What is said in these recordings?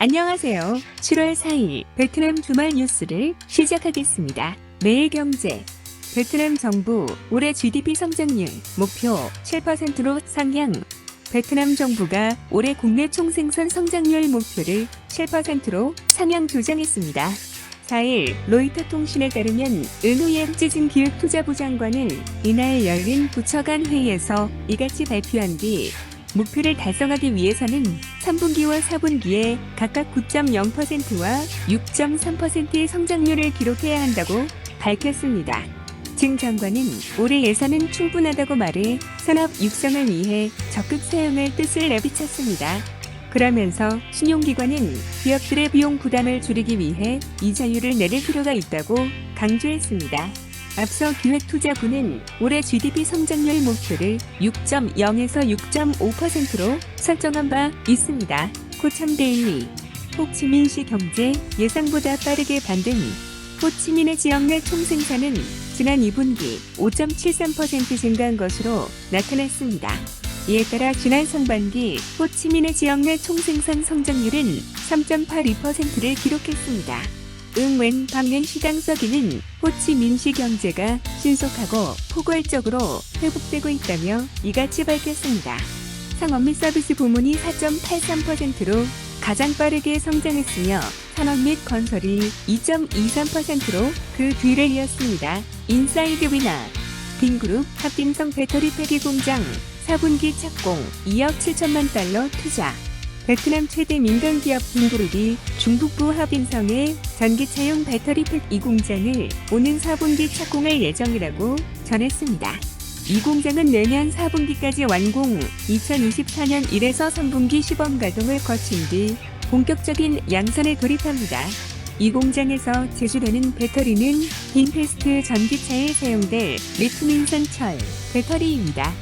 안녕하세요. 7월 4일 베트남 주말 뉴스를 시작하겠습니다. 매일경제. 베트남 정부 올해 GDP 성장률 목표 7%로 상향. 베트남 정부가 올해 국내 총생산 성장률 목표를 7%로 상향 조정했습니다. 4일 로이터 통신에 따르면 은우옌 찌진 기획투자부 장관은 이날 열린 부처 간 회의에서 이같이 발표한 뒤 목표를 달성하기 위해서는 3분기와 4분기에 각각 9.0%와 6.3%의 성장률을 기록해야 한다고 밝혔습니다. 증 장관은 올해 예산은 충분하다고 말해 산업 육성을 위해 적극 사용할 뜻을 내비쳤습니다. 그러면서 신용기관은 기업들의 비용 부담을 줄이기 위해 이자율을 내릴 필요가 있다고 강조했습니다. 앞서 기획투자부는 올해 GDP 성장률 목표를 6.0에서 6.5%로 설정한 바 있습니다. 코참데일리. 호치민시 경제 예상보다 빠르게 반등. 호치민의 지역 내 총생산은 지난 2분기 5.73% 증가한 것으로 나타났습니다. 이에 따라 지난 상반기 호치민의 지역 내 총생산 성장률은 3.82%를 기록했습니다. 응웬 박년 시장서기는 호치민시 경제가 신속하고 포괄적으로 회복되고 있다며 이같이 밝혔습니다. 상업 및 서비스 부문이 4.83%로 가장 빠르게 성장했으며 산업 및 건설이 2.23%로 그 뒤를 이었습니다. 인사이드 위나. 빈그룹 합빈성 배터리 폐기 공장 4분기 착공 2억 7천만 달러 투자. 베트남 최대 민간기업 빈그룹이 중북부 합인성의 전기차용 배터리 폐기 공장을 오는 4분기 착공할 예정이라고 전했습니다. 이 공장은 내년 4분기까지 완공, 2024년 1에서 3분기 시범 가동을 거친 뒤 본격적인 양산에 돌입합니다. 이 공장에서 제조되는 배터리는 빈페스트 전기차에 사용될 리튬인산 철 배터리입니다.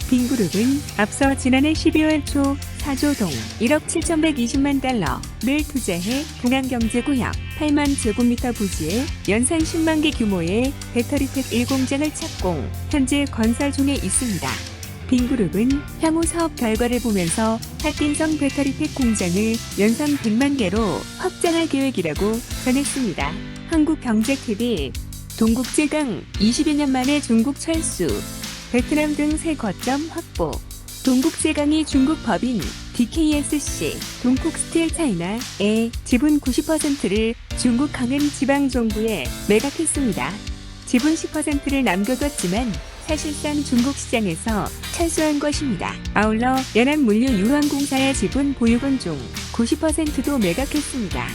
빈그룹은 앞서 지난해 12월 초 4조 동 1억 7,120만 달러를 투자해 동안경제구역 8만 제곱미터 부지에 연산 10만 개 규모의 배터리팩 1공장을 착공, 현재 건설 중에 있습니다. 빈그룹은 향후 사업 결과를 보면서 합빈성 배터리팩 공장을 연산 100만 개로 확장할 계획이라고 전했습니다. 한국경제TV. 동국제강 20여 년 만에 중국 철수. 베트남 등 새 거점 확보. 동국제강이 중국 법인 DKSC, 동국스틸 차이나의 지분 90%를 중국 강은 지방정부에 매각했습니다. 지분 10%를 남겨뒀지만 사실상 중국 시장에서 철수한 것입니다. 아울러 연합물류유황공사의 지분 보유권 중 90%도 매각했습니다.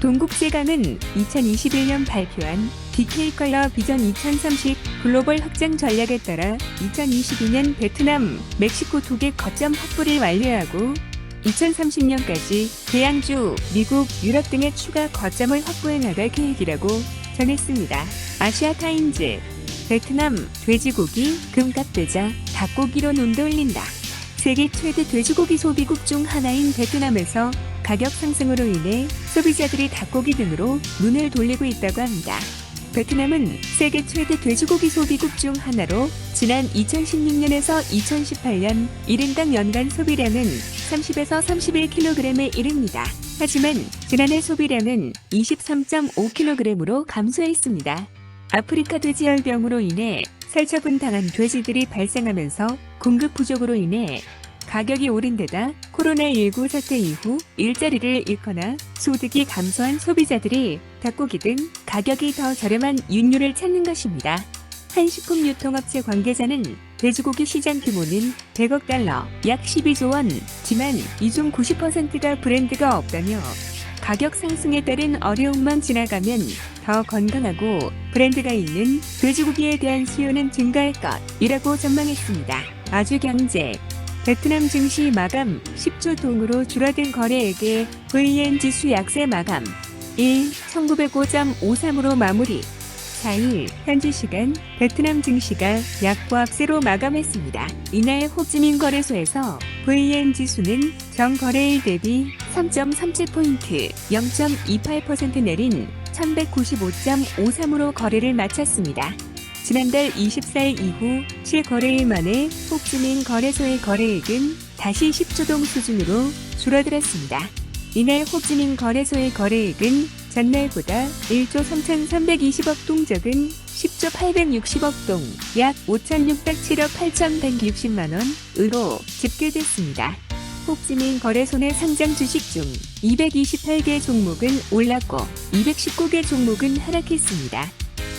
동국제강은 2021년 발표한 DK컬러 비전 2030 글로벌 확장 전략에 따라 2022년 베트남, 멕시코 2개 거점 확보를 완료하고 2030년까지 대양주, 미국, 유럽 등의 추가 거점을 확보해 나갈 계획이라고 전했습니다. 아시아타임즈. 베트남 돼지고기 금값대자 닭고기로 눈 돌린다. 세계 최대 돼지고기 소비국 중 하나인 베트남에서 가격 상승으로 인해 소비자들이 닭고기 등으로 눈을 돌리고 있다고 합니다. 베트남은 세계 최대 돼지고기 소비국 중 하나로 지난 2016년에서 2018년 1인당 연간 소비량은 30에서 31kg에 이릅니다. 하지만 지난해 소비량은 23.5kg으로 감소했습니다. 아프리카 돼지열병으로 인해 살처분당한 돼지들이 발생하면서 공급 부족으로 인해 가격이 오른 데다 코로나19 사태 이후 일자리를 잃거나 소득이 감소한 소비자들이 닭고기 등 가격이 더 저렴한 육류를 찾는 것입니다. 한 식품유통업체 관계자는 돼지고기 시장 규모는 100억 달러, 약 12조 원지만 이 중 90%가 브랜드가 없다며 가격 상승에 따른 어려움만 지나가면 더 건강하고 브랜드가 있는 돼지고기에 대한 수요는 증가할 것이라고 전망했습니다. 아주경제. 베트남 증시 마감 10조 동으로 줄어든 거래액의 VN 지수 약세 마감 1905.53으로 마무리. 4일 현지 시간 베트남 증시가 약보합세로 마감했습니다. 이날 호찌민 거래소에서 VN 지수는 전 거래일 대비 3.37포인트 0.28% 내린 1195.53으로 거래를 마쳤습니다. 지난달 24일 이후 7거래일 만에 호찌민 거래소의 거래액은 다시 10조 동 수준으로 줄어들었습니다. 이날 호지민 거래소의 거래액은 전날보다 1조 3,320억 동 적은 10조 860억 동, 약 5,607억 8,160만원으로 집계됐습니다. 호지민 거래소 내 상장 주식 중 228개 종목은 올랐고 219개 종목은 하락했습니다.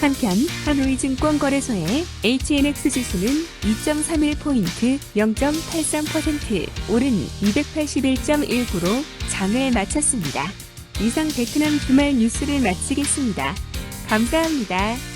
한편 하노이증권 거래소의 HNX 지수는 2.31포인트 0.83% 오른 281.19로 장을 마쳤습니다. 이상 베트남 주말 뉴스를 마치겠습니다. 감사합니다.